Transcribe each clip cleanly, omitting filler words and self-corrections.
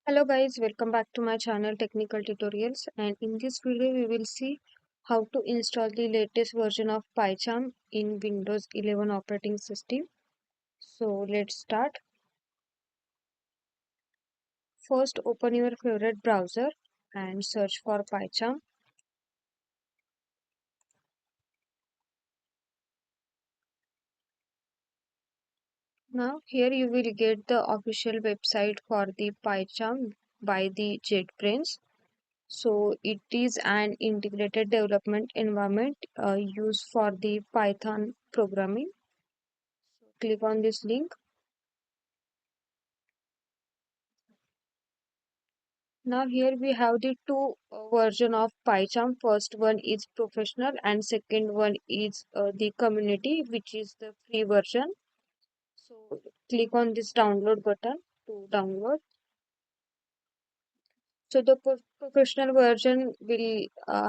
Hello guys, welcome back to my channel Technical Tutorials, and in this video we will see how to install the latest version of PyCharm in Windows 11 operating system. So let's start. First open your favorite browser and search for PyCharm. Now here you will get the official website for the PyCharm by the JetBrains. So it is an integrated development environment used for the Python programming. Click on this link. Now here we have the two version of PyCharm. First one is professional and second one is the community, which is the free version. So click on this download button to download. So the professional version will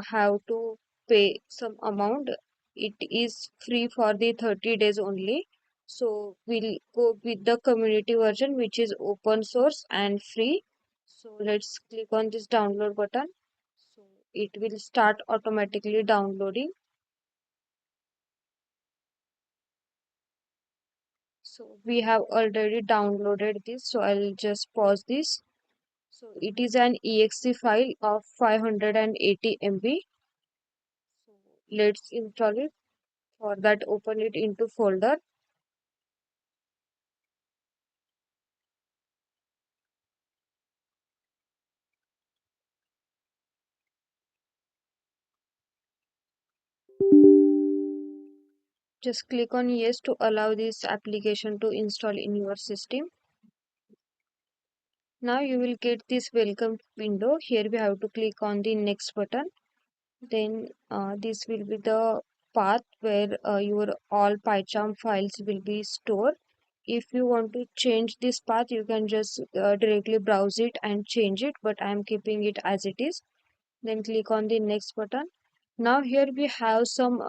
have to pay some amount. It is free for the 30 days only. So we'll go with the community version, which is open source and free. So let's click on this download button. So it will start automatically downloading. So we have already downloaded this. So I'll just pause this. So it is an exe file of 580 MB. So let's install it. For that, open it into folder. Just click on yes to allow this application to install in your system. Now you will get this welcome window. Here we have to click on the next button. Then this will be the path where your all PyCharm files will be stored. If you want to change this path, you can just directly browse it and change it, but I am keeping it as it is. Then click on the next button. Now here we have some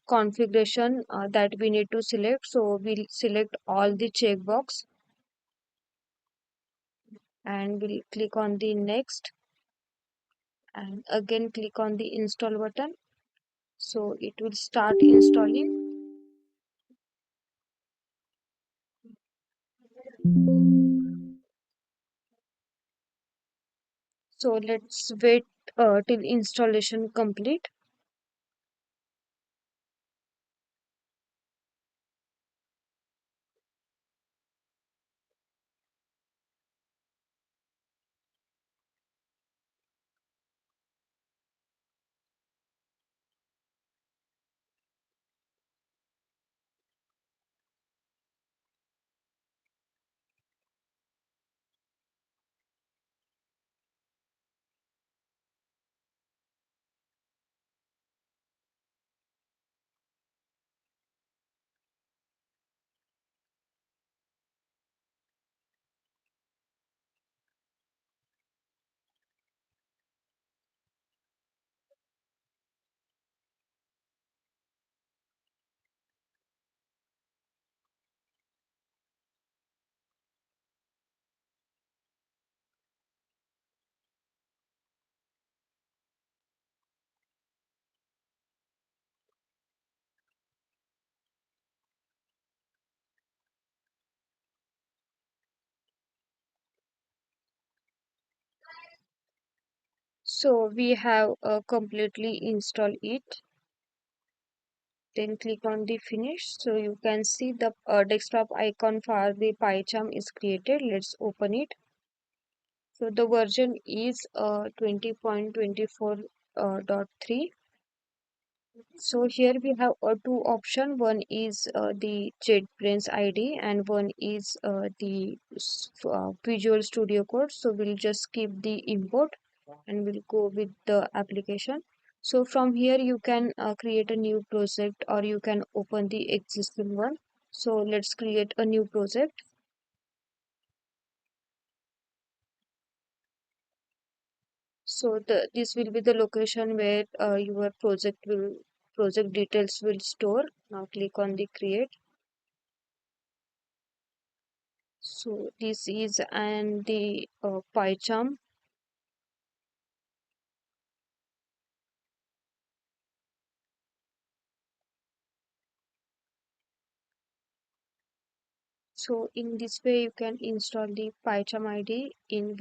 configuration that we need to select. So we'll select all the checkbox and we'll click on the next and again click on the install button. So it will start installing. So let's wait till installation complete. So we have completely installed it. Then click on the finish. So you can see the desktop icon for the PyCharm is created. Let's open it. So the version is 20.24.3. So here we have two options. One is the JetBrains ID and one is the Visual Studio Code. So we'll just skip the import and we'll go with the application. So from here you can create a new project or you can open the existing one. So let's create a new project. So this will be the location where your project details will store. Now click on the create. So this is and the PyCharm. So in this way you can install the PyCharm IDE in